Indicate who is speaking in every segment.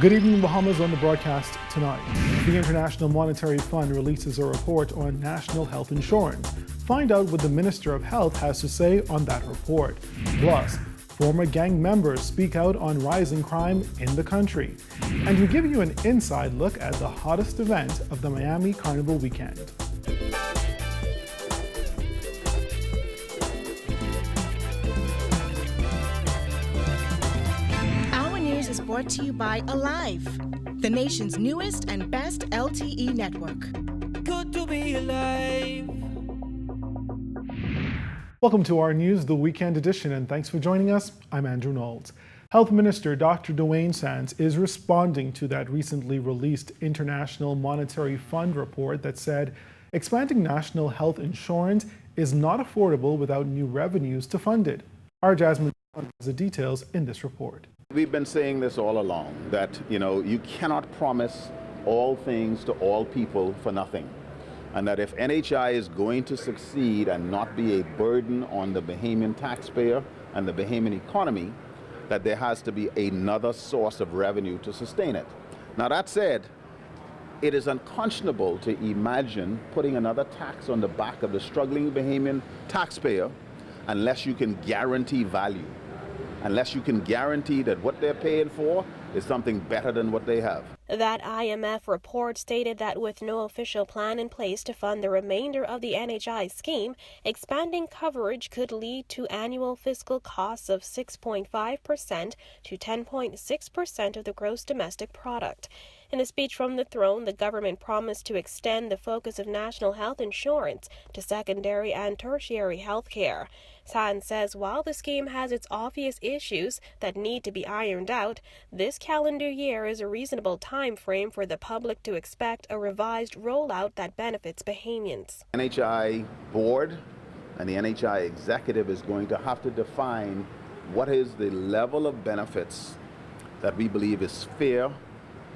Speaker 1: Good evening, Bahamas. On the broadcast tonight, the International Monetary Fund releases a report on national health insurance. Find out what the Minister of Health has to say on that report. Plus, former gang members speak out on rising crime in the country. And we give you an inside look at the hottest event of the Miami Carnival weekend.
Speaker 2: Is brought to you by Alive, the nation's newest and best LTE network.
Speaker 3: Good to be alive.
Speaker 1: Welcome to our news, the weekend edition, and thanks for joining us. I'm Andrew Knowles. Health Minister Dr. Dwayne Sands is responding to that recently released International Monetary Fund report that said expanding national health insurance is not affordable without new revenues to fund it. Our Jasmine has the details in this report.
Speaker 4: We've been saying this all along, that you cannot promise all things to all people for nothing. And that if NHI is going to succeed and not be a burden on the Bahamian taxpayer and the Bahamian economy, that there has to be another source of revenue to sustain it. Now that said, it is unconscionable to imagine putting another tax on the back of the struggling Bahamian taxpayer unless you can guarantee value. Unless you can guarantee that what they're paying for is something better than what they have.
Speaker 5: That IMF report stated that with no official plan in place to fund the remainder of the NHI scheme, expanding coverage could lead to annual fiscal costs of 6.5% to 10.6% of the gross domestic product. In a speech from the throne, the government promised to extend the focus of national health insurance to secondary and tertiary health care. Sands says while the scheme has its obvious issues that need to be ironed out, this calendar year is a reasonable time frame for the public to expect a revised rollout that benefits Bahamians.
Speaker 4: NHI board and the NHI executive is going to have to define what is the level of benefits that we believe is fair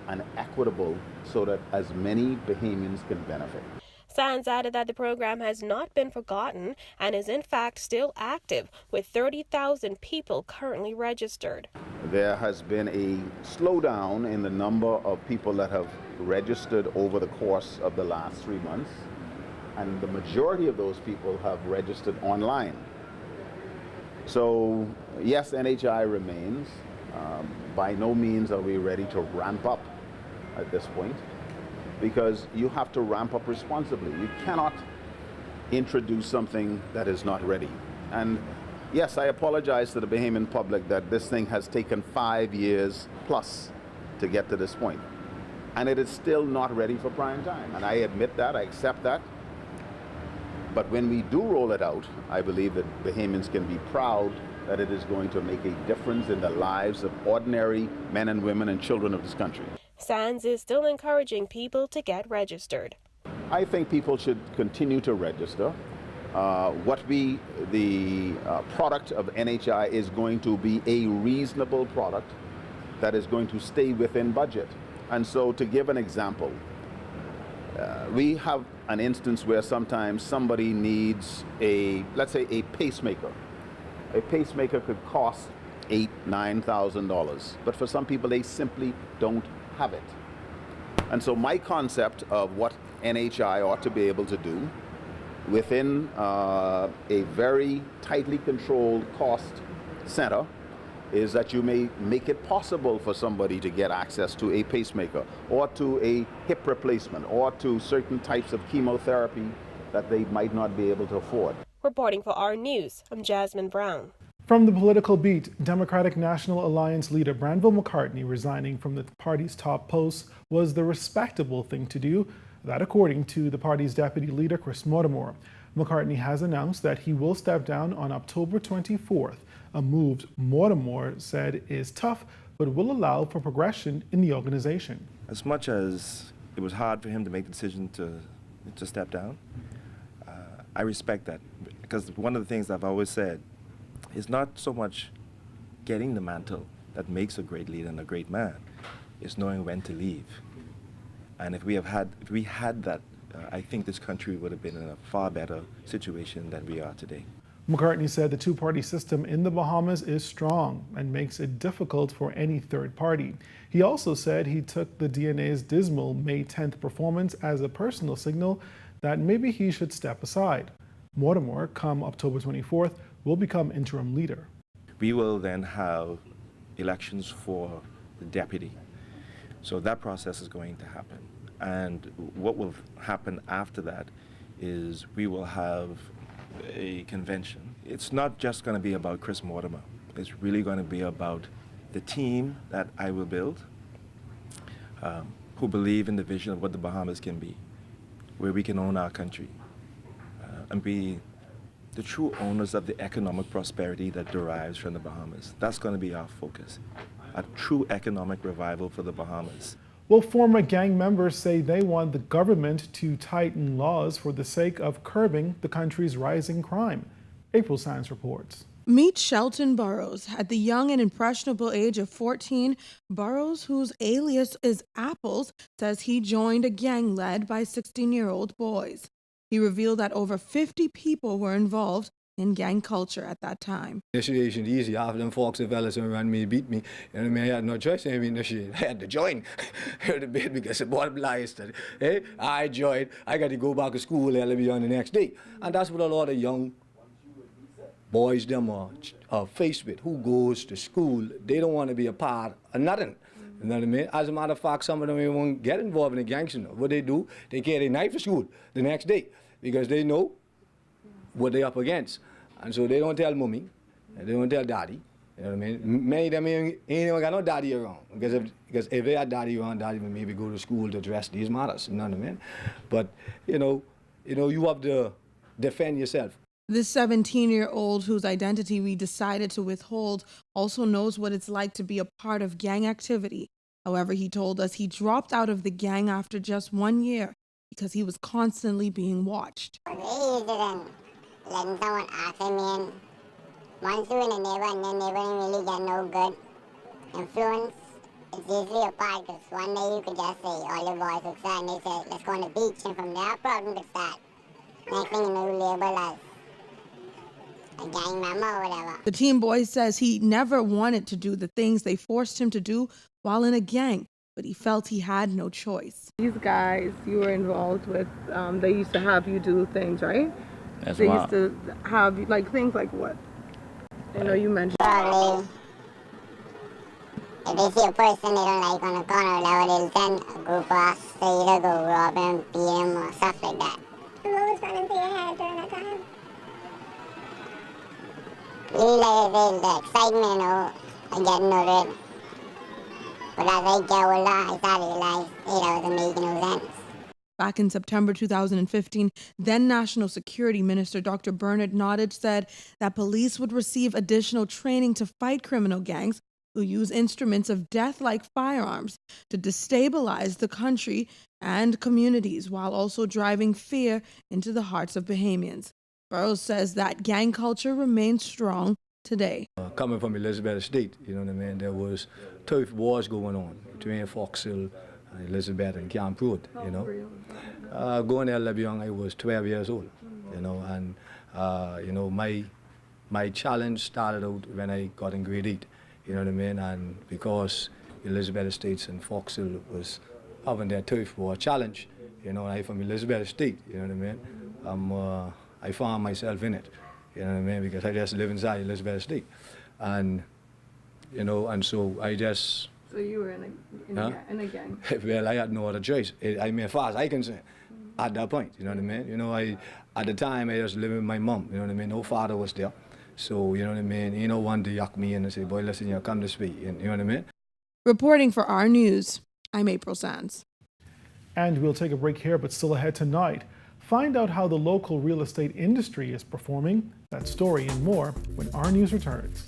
Speaker 4: and equitable so that as many Bahamians can benefit.
Speaker 5: Sands added that the program has not been forgotten and is in fact still active, with 30,000 people currently registered.
Speaker 4: There has been a slowdown in the number of people that have registered over the course of the last 3 months, and the majority of those people have registered online. So yes, NHI remains. By no means are we ready to ramp up at this point, because you have to ramp up responsibly. You cannot introduce something that is not ready. And yes, I apologize to the Bahamian public that this thing has taken 5 years plus to get to this point. And it is still not ready for prime time. And I admit that, I accept that. But when we do roll it out, I believe that Bahamians can be proud that it is going to make a difference in the lives of ordinary men and women and children of this country.
Speaker 5: Sands is still encouraging people to get registered.
Speaker 4: I think people should continue to register. The product of NHI is going to be a reasonable product that is going to stay within budget. And so to give an example, we have an instance where sometimes somebody needs let's say a pacemaker. A pacemaker could cost $8,000, $9,000, but for some people they simply don't have it. And so my concept of what NHI ought to be able to do within a very tightly controlled cost center is that you may make it possible for somebody to get access to a pacemaker or to a hip replacement or to certain types of chemotherapy that they might not be able to afford.
Speaker 5: Reporting for our news, I'm Jasmine Brown.
Speaker 1: From the political beat, Democratic National Alliance leader Granville McCartney resigning from the party's top post was the respectable thing to do, that according to the party's deputy leader Chris Mortimer. McCartney has announced that he will step down on October 24th, a move Mortimer said is tough but will allow for progression in the organization.
Speaker 6: As much as it was hard for him to make the decision to step down, I respect that, because one of the things I've always said is not so much getting the mantle that makes a great leader and a great man, it's knowing when to leave. And if we had that, I think this country would have been in a far better situation than we are today.
Speaker 1: McCartney said the two-party system in the Bahamas is strong and makes it difficult for any third party. He also said he took the DNA's dismal May 10th performance as a personal signal that maybe he should step aside. Mortimer, come October 24th, will become interim leader.
Speaker 6: We will then have elections for the deputy. So that process is going to happen. And what will happen after that is we will have a convention. It's not just going to be about Chris Mortimer. It's really going to be about the team that I will build, who believe in the vision of what the Bahamas can be, where we can own our country and be the true owners of the economic prosperity that derives from the Bahamas. That's going to be our focus, a true economic revival for the Bahamas.
Speaker 1: Well, former gang members say they want the government to tighten laws for the sake of curbing the country's rising crime. April Sands reports.
Speaker 7: Meet Shelton Burrows. At the young and impressionable age of 14, Burrows, whose alias is Apples, says he joined a gang led by 16-year-old boys. He revealed that over 50 people were involved in gang culture at that time.
Speaker 8: Initiation easy. Half of them folks and fellas around me beat me. You know what I mean? I had no choice. I mean, I had to join the bit because the bottom line is that, hey, I joined. I got to go back to school early on the next day. And that's what a lot of young boys them are faced with. Who goes to school? They don't want to be a part of nothing. You know what I mean? As a matter of fact, some of them even won't get involved in the gangster. What they do, they carry a knife to school the next day because they know what they're up against. And so they don't tell mommy, they don't tell daddy. You know what I mean? Many of them ain't even got no daddy around. Because if they had daddy around, daddy would maybe go to school to address these matters. You know what I mean? But, you know, you have to defend yourself.
Speaker 7: This 17-year-old, whose identity we decided to withhold, also knows what it's like to be a part of gang activity. However, he told us he dropped out of the gang after just 1 year because he was constantly being watched.
Speaker 9: Letting someone after me, and once you're in a neighbor and your neighbor ain't really get no good influence, it's usually a part because one day you could just say, all the boys would start and they say, let's go on the beach, and from there problem could start. Next thing you know, you label as a gang member or whatever.
Speaker 7: The teen boy says he never wanted to do the things they forced him to do while in a gang, but he felt he had no choice.
Speaker 10: These guys you were involved with, they used to have you do things, right?
Speaker 11: That's
Speaker 10: they
Speaker 11: wild.
Speaker 10: used to have you, like, things like what? I know you mentioned.
Speaker 9: Probably, if they see a person they don't like on the corner or whatever, they'll send a group of us to either go rob him, beat him, or stuff like that.
Speaker 12: And what was running through your head during that time?
Speaker 9: Really, like I say, the excitement, you know, of getting over it. But as I get older, I started to realize, hey, that wasn't making no sense.
Speaker 7: Back in September 2015, then National Security Minister Dr. Bernard Nottage said that police would receive additional training to fight criminal gangs who use instruments of death like firearms to destabilize the country and communities while also driving fear into the hearts of Bahamians. Burrows says that gang culture remains strong today.
Speaker 8: Coming from Elizabeth Estate, you know what I mean, there was turf wars going on between Fox Hill, Elizabeth and Camp Road, you know. Going there young, I was 12 years old, you know, and, you know, my challenge started out when I got in grade 8, you know what I mean, and because Elizabeth Estates and Fox Hill was having their turf war challenge, you know, I from Elizabeth Estate, you know what I mean, I found myself in it, you know what I mean, because I just live inside Elizabeth Estate, and, you know, and so I just...
Speaker 10: So you were in a gang?
Speaker 8: Well, I had no other choice. I mean, as far as I can say, at that point, you know what I mean? You know, at the time, I was living with my mom, you know what I mean? No father was there. So, you know what I mean? You know, one day yuck me in and say, boy, listen, you come to speak, you know what I mean?
Speaker 7: Reporting for our news, I'm April Sands.
Speaker 1: And we'll take a break here, but still ahead tonight. Find out how the local real estate industry is performing. That story and more when our news returns.